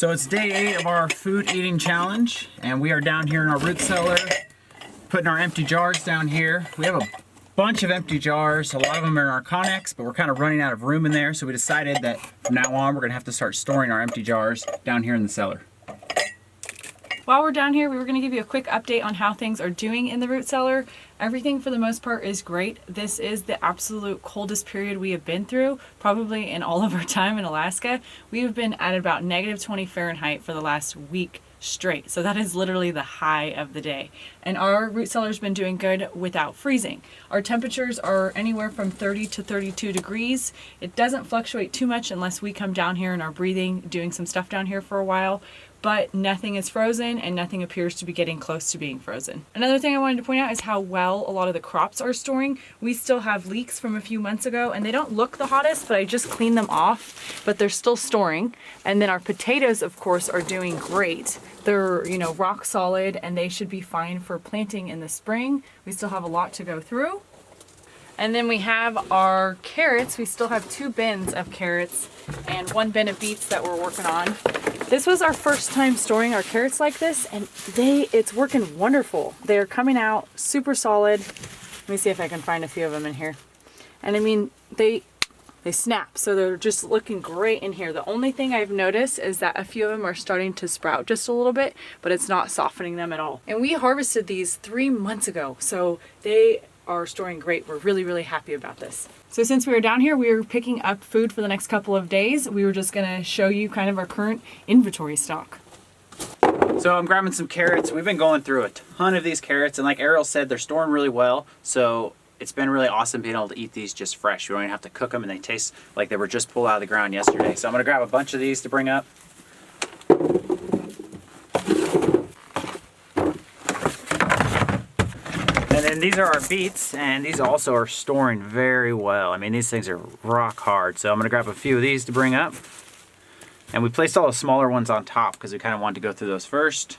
So it's day 8 of our food eating challenge, and we are down here in our root cellar, putting our empty jars down here. We have a bunch of empty jars. A lot of them are in our Connex, but we're kind of running out of room in there, so we decided that from now on we're gonna have to start storing our empty jars down here in the cellar. While we're down here, we were going to give you a quick update on how things are doing in the root cellar. Everything for the most part is great. This is the absolute coldest period we have been through, probably in all of our time in Alaska. We have been at about -20 Fahrenheit for the last week straight. So that is literally the high of the day. And our root cellar's been doing good without freezing. Our temperatures are anywhere from 30 to 32 degrees. It doesn't fluctuate too much unless we come down here and are breathing, doing some stuff down here for a while. But nothing is frozen and nothing appears to be getting close to being frozen. Another thing I wanted to point out is how well a lot of the crops are storing. We still have leeks from a few months ago and they don't look the hottest, but I just cleaned them off, but they're still storing. And then our potatoes, of course, are doing great. They're, you know, rock solid and they should be fine for planting in the spring. We still have a lot to go through. And then we have our carrots. We still have 2 bins of carrots and 1 bin of beets that we're working on. This was our first time storing our carrots like this, and it's working wonderful. They're coming out super solid. Let me see if I can find a few of them in here. And I mean, they snap, so they're just looking great in here. The only thing I've noticed is that a few of them are starting to sprout just a little bit, but it's not softening them at all. And we harvested these 3 months ago, so they are storing great. We're really, really happy about this. So since we were down here, we were picking up food for the next couple of days. We were just gonna show you kind of our current inventory stock. So I'm grabbing some carrots. We've been going through a ton of these carrots, and like Ariel said, they're storing really well. So it's been really awesome being able to eat these just fresh. You don't even have to cook them, and they taste like they were just pulled out of the ground yesterday. So I'm gonna grab a bunch of these to bring up. And then these are our beets, and these also are storing very well. I mean, these things are rock hard. So I'm gonna grab a few of these to bring up. And we placed all the smaller ones on top because we kind of wanted to go through those first.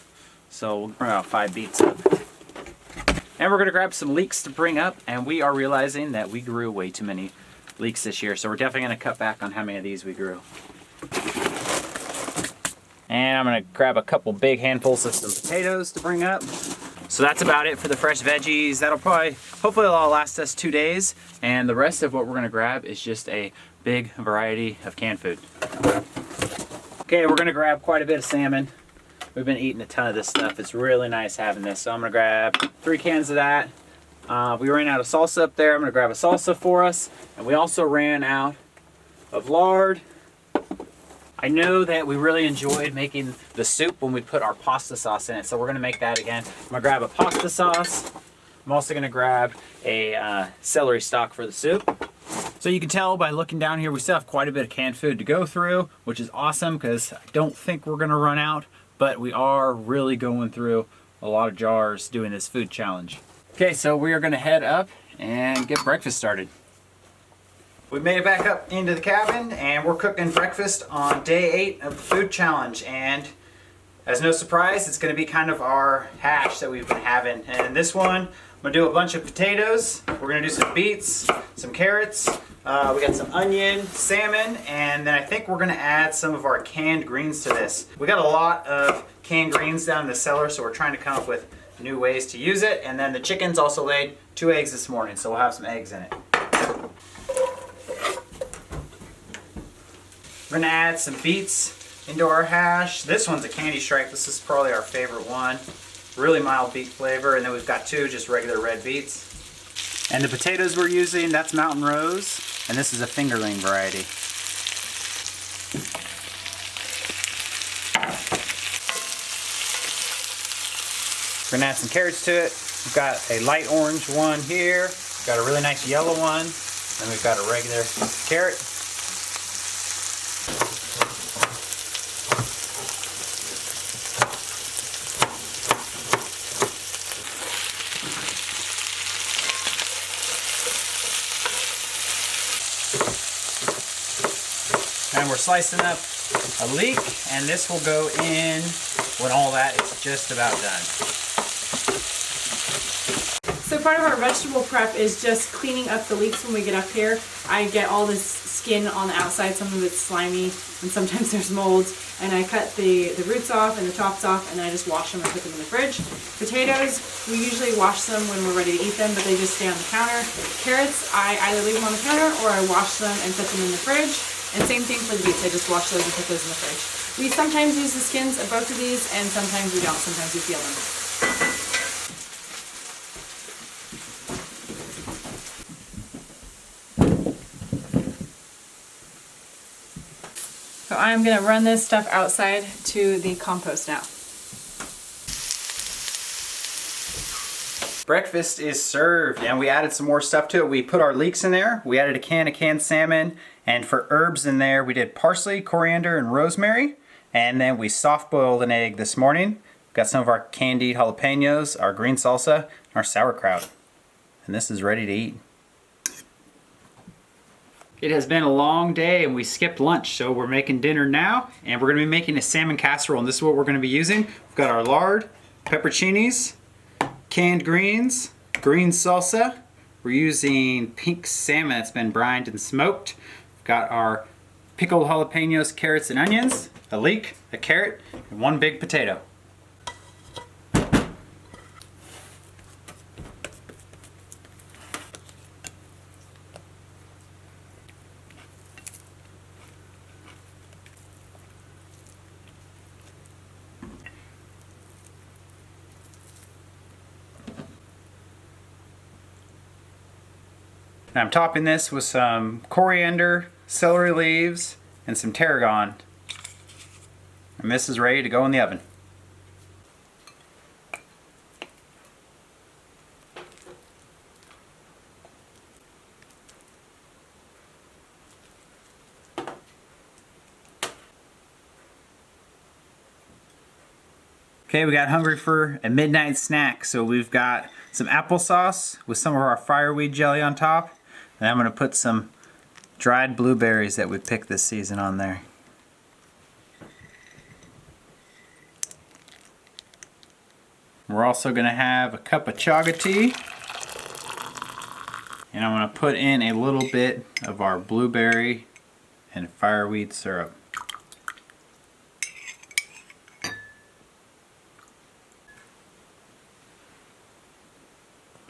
So we'll bring about 5 beets up. And we're gonna grab some leeks to bring up, and we are realizing that we grew way too many leeks this year. So we're definitely gonna cut back on how many of these we grew. And I'm gonna grab a couple big handfuls of some potatoes to bring up. So that's about it for the fresh veggies. That'll hopefully it'll all last us 2 days. And the rest of what we're gonna grab is just a big variety of canned food. Okay, we're gonna grab quite a bit of salmon. We've been eating a ton of this stuff. It's really nice having this. So I'm gonna grab 3 cans of that. We ran out of salsa up there. I'm gonna grab a salsa for us. And we also ran out of lard. I know that we really enjoyed making the soup when we put our pasta sauce in it, so we're gonna make that again. I'm gonna grab a pasta sauce. I'm also gonna grab a celery stalk for the soup. So you can tell by looking down here, we still have quite a bit of canned food to go through, which is awesome because I don't think we're gonna run out, but we are really going through a lot of jars doing this food challenge. Okay, so we are gonna head up and get breakfast started. We made it back up into the cabin and we're cooking breakfast on day 8 of the food challenge. And as no surprise, it's gonna be kind of our hash that we've been having. And in this one, I'm gonna do a bunch of potatoes. We're gonna do some beets, some carrots. We got some onion, salmon, and then I think we're gonna add some of our canned greens to this. We got a lot of canned greens down in the cellar, so we're trying to come up with new ways to use it. And then the chickens also laid 2 eggs this morning, so we'll have some eggs in it. We're gonna add some beets into our hash. This one's a candy stripe. This is probably our favorite one. Really mild beet flavor. And then we've got 2 just regular red beets. And the potatoes we're using, that's Mountain Rose. And this is a fingerling variety. We're gonna add some carrots to it. We've got a light orange one here. We've got a really nice yellow one. And we've got a regular carrot. And we're slicing up a leek, and this will go in when all that is just about done. So part of our vegetable prep is just cleaning up the leeks when we get up here. I get all this skin on the outside, some of it's slimy, and sometimes there's molds. and I cut the roots off and the tops off, and then I just wash them and put them in the fridge. Potatoes, we usually wash them when we're ready to eat them, but they just stay on the counter. Carrots, I either leave them on the counter or I wash them and put them in the fridge. And same thing for the beets, I just wash those and put those in the fridge. We sometimes use the skins of both of these, and sometimes we don't. Sometimes we peel them. So I'm gonna run this stuff outside to the compost now. Breakfast is served, and we added some more stuff to it. We put our leeks in there. We added a can of canned salmon, and for herbs in there, we did parsley, coriander, and rosemary. And then we soft boiled an egg this morning. We've got some of our candied jalapenos, our green salsa, and our sauerkraut. And this is ready to eat. It has been a long day and we skipped lunch, so we're making dinner now, and we're gonna be making a salmon casserole, and this is what we're gonna be using. We've got our lard, pepperoncinis, canned greens, green salsa. We're using pink salmon that's been brined and smoked. We've got our pickled jalapenos, carrots, and onions, a leek, a carrot, and one big potato. And I'm topping this with some coriander, celery leaves, and some tarragon. And this is ready to go in the oven. Okay, we got hungry for a midnight snack, so we've got some applesauce with some of our fireweed jelly on top, and I'm going to put some dried blueberries that we picked this season on there. We're also going to have a cup of chaga tea, and I'm going to put in a little bit of our blueberry and fireweed syrup.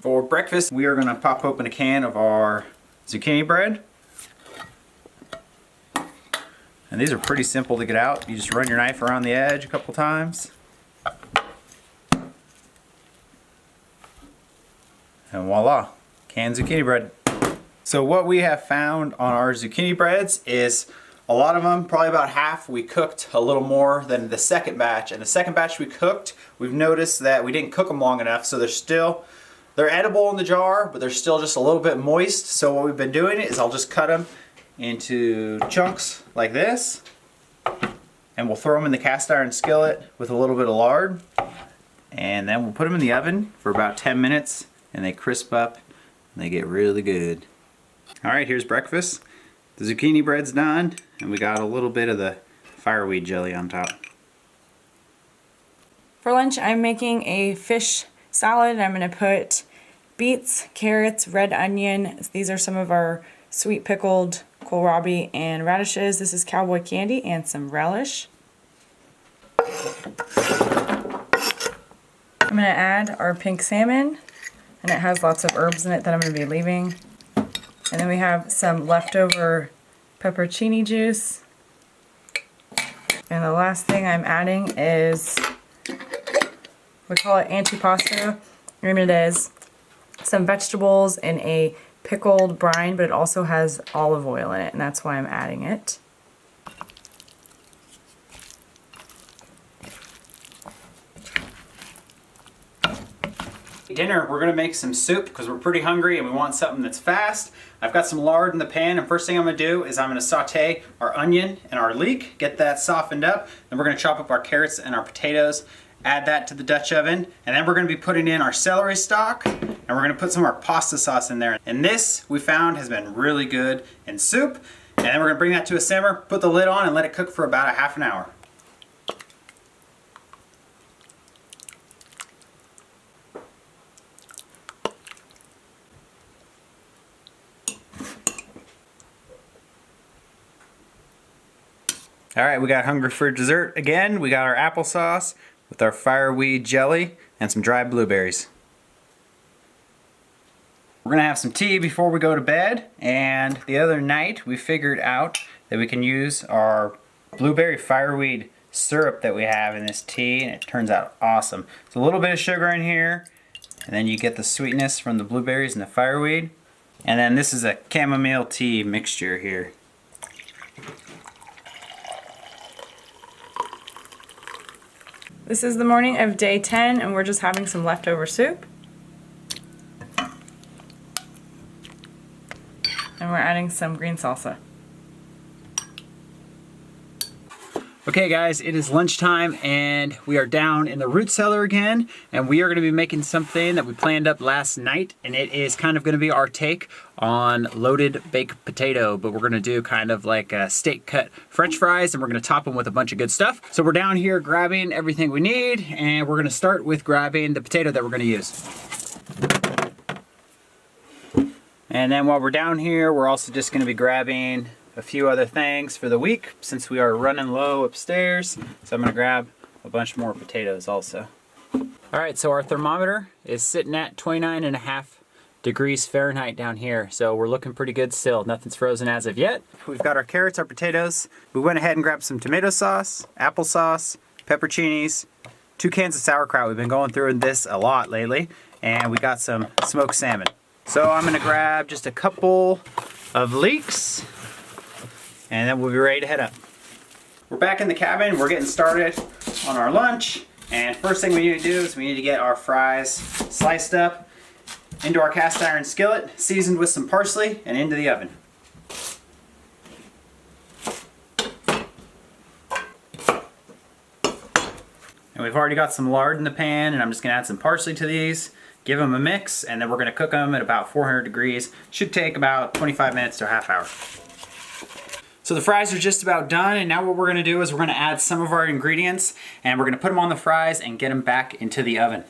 For breakfast, we are going to pop open a can of our zucchini bread. And these are pretty simple to get out. You just run your knife around the edge a couple times. And voila, canned zucchini bread. So what we have found on our zucchini breads is a lot of them, probably about half, we cooked a little more than the second batch. And the second batch we cooked, we've noticed that we didn't cook them long enough, so they're edible in the jar, but they're still just a little bit moist. So what we've been doing is I'll just cut them into chunks like this, and we'll throw them in the cast iron skillet with a little bit of lard, and then we'll put them in the oven for about 10 minutes, and they crisp up and they get really good. All right, here's breakfast. The zucchini bread's done, and we got a little bit of the fireweed jelly on top. For lunch, I'm making a fish salad. I'm going to put beets, carrots, red onion. These are some of our sweet pickled kohlrabi and radishes. This is cowboy candy and some relish. I'm going to add our pink salmon, and it has lots of herbs in it that I'm going to be leaving. And then we have some leftover pepperoncini juice. And the last thing I'm adding is, we call it antipasto, and it is some vegetables in a pickled brine, but it also has olive oil in it, and that's why I'm adding it. Dinner, we're gonna make some soup because we're pretty hungry and we want something that's fast. I've got some lard in the pan, and first thing I'm gonna do is I'm gonna saute our onion and our leek, get that softened up. Then we're gonna chop up our carrots and our potatoes, add that to the Dutch oven, and then we're gonna be putting in our celery stalk, and we're gonna put some of our pasta sauce in there. And this, we found, has been really good in soup. And then we're gonna bring that to a simmer, put the lid on, and let it cook for about a half an hour. All right, we got hungry for dessert again. We got our applesauce with our fireweed jelly and some dried blueberries. We're gonna have some tea before we go to bed, and the other night we figured out that we can use our blueberry fireweed syrup that we have in this tea, and it turns out awesome. It's a little bit of sugar in here, and then you get the sweetness from the blueberries and the fireweed. And then this is a chamomile tea mixture here. This is the morning of day 10 and we're just having some leftover soup. And we're adding some green salsa. Okay guys, it is lunchtime and we are down in the root cellar again, and we are going to be making something that we planned up last night, and it is kind of going to be our take on loaded baked potato, but we're going to do kind of like a steak cut french fries, and we're going to top them with a bunch of good stuff. So we're down here grabbing everything we need, and we're going to start with grabbing the potato that we're going to use. And then while we're down here, we're also just going to be grabbing a few other things for the week since we are running low upstairs. So I'm gonna grab a bunch more potatoes also. All right, so our thermometer is sitting at 29.5 degrees Fahrenheit down here. So we're looking pretty good still. Nothing's frozen as of yet. We've got our carrots, our potatoes. We went ahead and grabbed some tomato sauce, applesauce, pepperoncinis, 2 cans of sauerkraut. We've been going through this a lot lately. And we got some smoked salmon. So I'm gonna grab just a couple of leeks, and then we'll be ready to head up. We're back in the cabin. We're getting started on our lunch. And first thing we need to do is we need to get our fries sliced up into our cast iron skillet, seasoned with some parsley, and into the oven. And we've already got some lard in the pan, and I'm just gonna add some parsley to these, give them a mix, and then we're gonna cook them at about 400 degrees. Should take about 25 minutes to a half hour. So the fries are just about done, and now what we're gonna do is we're gonna add some of our ingredients, and we're gonna put them on the fries and get them back into the oven.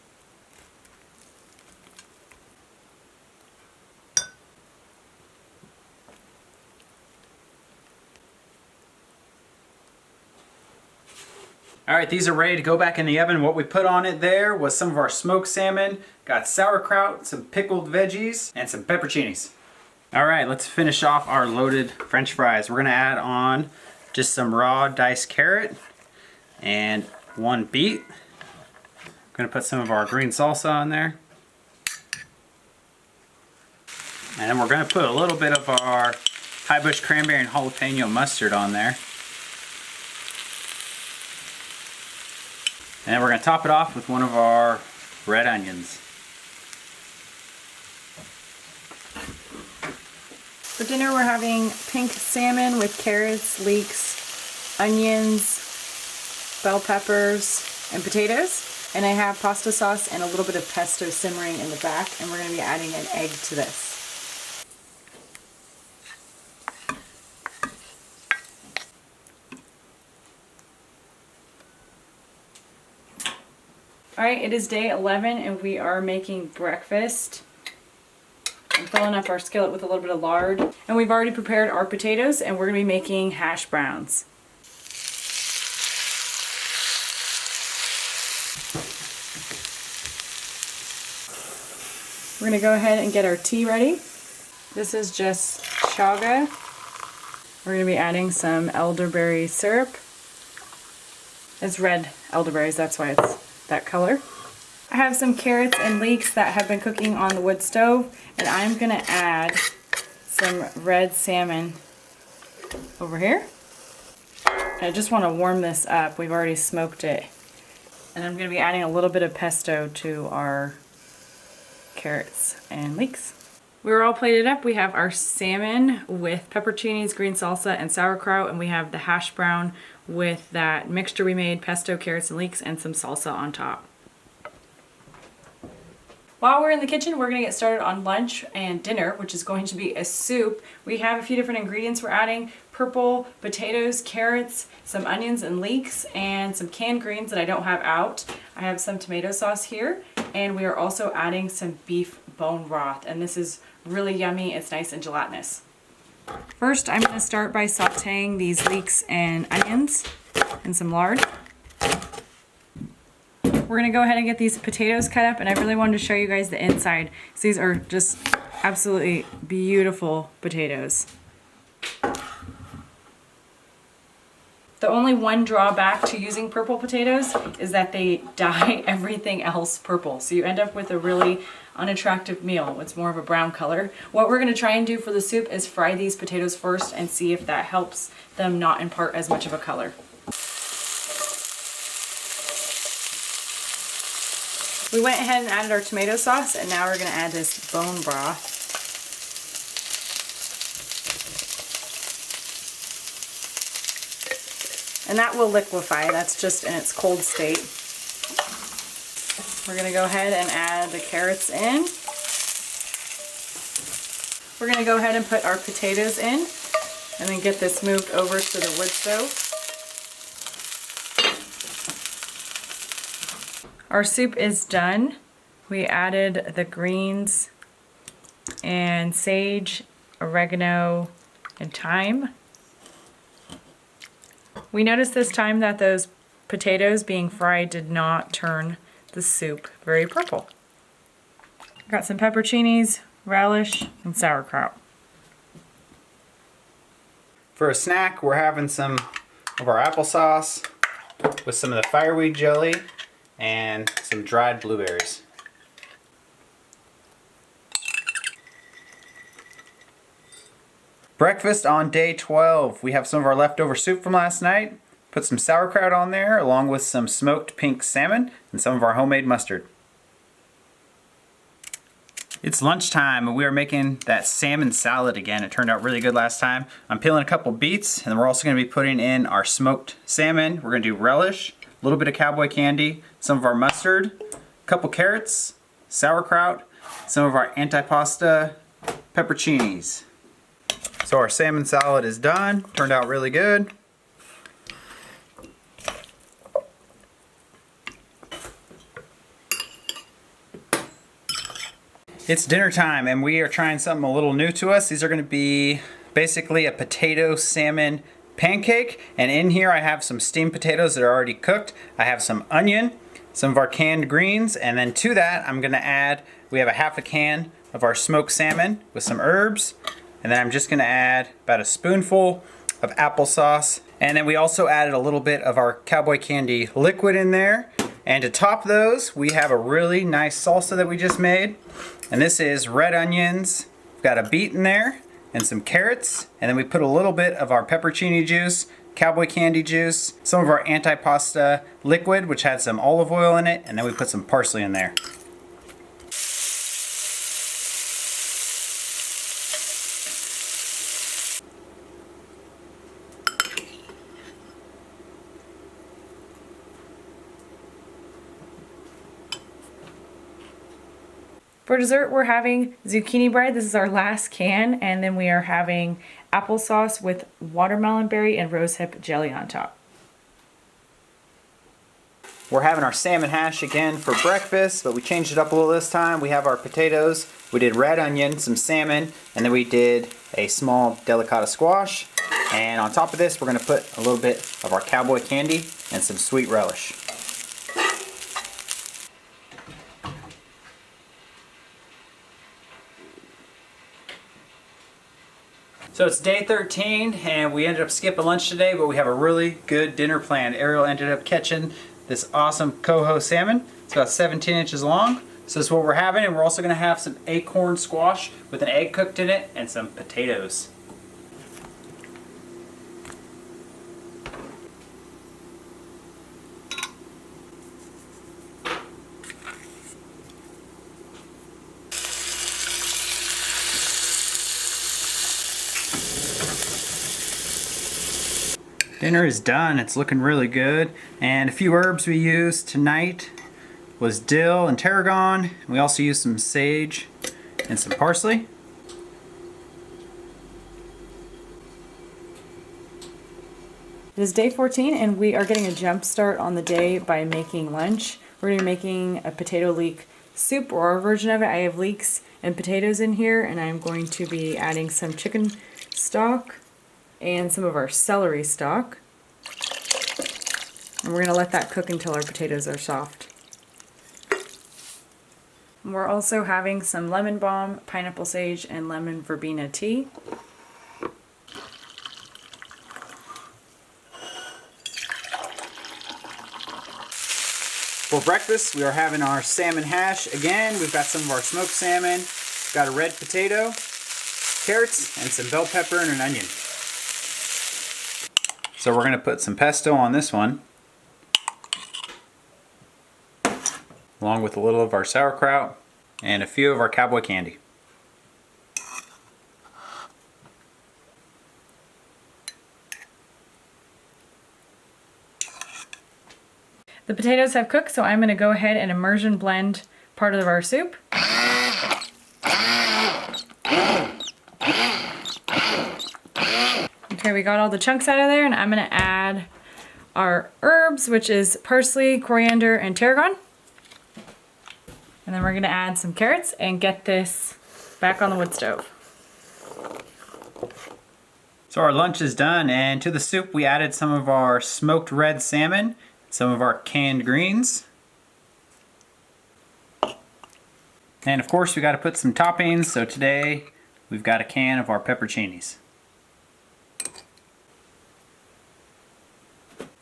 All right, these are ready to go back in the oven. What we put on it there was some of our smoked salmon, got sauerkraut, some pickled veggies, and some pepperoncinis. All right, let's finish off our loaded French fries. We're gonna add on just some raw diced carrot and 1 beet. I'm gonna put some of our green salsa on there. And then we're gonna put a little bit of our high bush cranberry and jalapeno mustard on there. And then we're gonna top it off with one of our red onions. For dinner we're having pink salmon with carrots, leeks, onions, bell peppers, and potatoes. And I have pasta sauce and a little bit of pesto simmering in the back, and we're going to be adding an egg to this. Alright, it is day 11 and we are making breakfast. I'm filling up our skillet with a little bit of lard. And we've already prepared our potatoes, and we're going to be making hash browns. We're going to go ahead and get our tea ready. This is just chaga. We're going to be adding some elderberry syrup. It's red elderberries, that's why it's that color. I have some carrots and leeks that have been cooking on the wood stove, and I'm going to add some red salmon over here. And I just want to warm this up. We've already smoked it. And I'm going to be adding a little bit of pesto to our carrots and leeks. We're all plated up. We have our salmon with pepperoncinis, green salsa, and sauerkraut, and we have the hash brown with that mixture we made, pesto, carrots, and leeks, and some salsa on top. While we're in the kitchen, we're going to get started on lunch and dinner, which is going to be a soup. We have a few different ingredients we're adding: purple potatoes, carrots, some onions and leeks, and some canned greens that I don't have out. I have some tomato sauce here, and we are also adding some beef bone broth, and this is really yummy. It's nice and gelatinous. First, I'm going to start by sauteing these leeks and onions and some lard. We're going to go ahead and get these potatoes cut up, and I really wanted to show you guys the inside. So these are just absolutely beautiful potatoes. The only one drawback to using purple potatoes is that they dye everything else purple. So you end up with a really unattractive meal. It's more of a brown color. What we're going to try and do for the soup is fry these potatoes first and see if that helps them not impart as much of a color. We went ahead and added our tomato sauce, and now we're going to add this bone broth. And that will liquefy. That's just in its cold state. We're going to go ahead and add the carrots in. We're going to go ahead and put our potatoes in and then get this moved over to the wood stove. Our soup is done. We added the greens and sage, oregano, and thyme. We noticed this time that those potatoes being fried did not turn the soup very purple. Got some pepperoncinis, relish, and sauerkraut. For a snack, we're having some of our applesauce with some of the fireweed jelly and some dried blueberries. Breakfast on day 12. We have some of our leftover soup from last night. Put some sauerkraut on there along with some smoked pink salmon and some of our homemade mustard. It's lunchtime and we are making that salmon salad again. It turned out really good last time. I'm peeling a couple beets, and then we're also going to be putting in our smoked salmon. We're going to do relish, a little bit of cowboy candy, some of our mustard, a couple carrots, sauerkraut, some of our antipasta pepperoncinis. So our salmon salad is done. Turned out really good. It's dinner time and we are trying something a little new to us. These are going to be basically a potato salmon pancake, and in here I have some steamed potatoes that are already cooked. I have some onion, some of our canned greens, and then to that I'm going to add, we have a half a can of our smoked salmon with some herbs, and then I'm just going to add about a spoonful of applesauce, and then we also added a little bit of our cowboy candy liquid in there. And to top those, we have a really nice salsa that we just made. And this is red onions, we've got a beet in there, and some carrots. And then we put a little bit of our pepperoncini juice, cowboy candy juice, some of our antipasta liquid, which had some olive oil in it, and then we put some parsley in there. For dessert, we're having zucchini bread. This is our last can, and then we are having applesauce with watermelon berry and rosehip jelly on top. We're having our salmon hash again for breakfast, but we changed it up a little this time. We have our potatoes, we did red onion, some salmon, and then we did a small delicata squash. And on top of this, we're going to put a little bit of our cowboy candy and some sweet relish. So it's day 13 and we ended up skipping lunch today, but we have a really good dinner planned. Ariel ended up catching this awesome coho salmon. It's about 17 inches long. So this is what we're having, and we're also going to have some acorn squash with an egg cooked in it and some potatoes. Dinner is done. It's looking really good. And a few herbs we used tonight was dill and tarragon. We also used some sage and some parsley. It is day 14 and we are getting a jump start on the day by making lunch. We're going to be making a potato leek soup, or our version of it. I have leeks and potatoes in here, and I'm going to be adding some chicken stock and some of our celery stock. And we're going to let that cook until our potatoes are soft. We're also having some lemon balm, pineapple sage, and lemon verbena tea. For breakfast, we are having our salmon hash. Again, we've got some of our smoked salmon, got a red potato, carrots, and some bell pepper and an onion. So we're going to put some pesto on this one, along with a little of our sauerkraut and a few of our cowboy candy. The potatoes have cooked, so I'm going to go ahead and immersion blend part of our soup. Okay, we got all the chunks out of there, and I'm going to add our herbs, which is parsley, coriander, and tarragon. And then we're going to add some carrots and get this back on the wood stove. So our lunch is done, and to the soup we added some of our smoked red salmon, some of our canned greens, and of course we got to put some toppings. So today we've got a can of our pepperoncinis.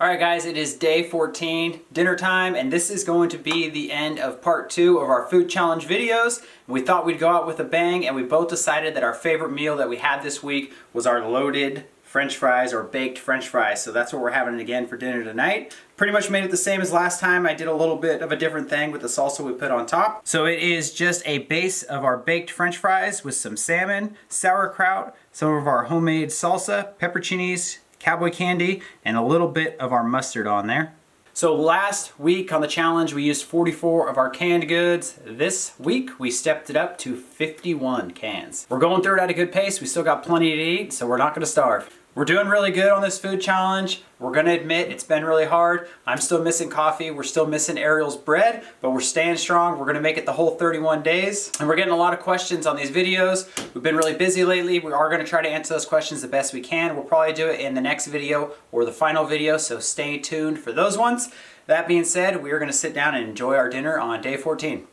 Alright guys, it is day 14, dinner time, and this is going to be the end of part 2 of our food challenge videos. We thought we'd go out with a bang, and we both decided that our favorite meal that we had this week was our loaded French fries, or baked French fries. So that's what we're having again for dinner tonight. Pretty much made it the same as last time. I did a little bit of a different thing with the salsa we put on top. So it is just a base of our baked French fries with some salmon, sauerkraut, some of our homemade salsa, pepperoncinis, cowboy candy, and a little bit of our mustard on there. So last week on the challenge we used 44 of our canned goods. This week we stepped it up to 51 cans. We're going through it at a good pace. We still got plenty to eat, so we're not gonna starve. We're doing really good on this food challenge. We're gonna admit it's been really hard. I'm still missing coffee. We're still missing Ariel's bread, but we're staying strong. We're gonna make it the whole 31 days. And we're getting a lot of questions on these videos. We've been really busy lately. We are gonna try to answer those questions the best we can. We'll probably do it in the next video or the final video, so stay tuned for those ones. That being said, we are gonna sit down and enjoy our dinner on day 14.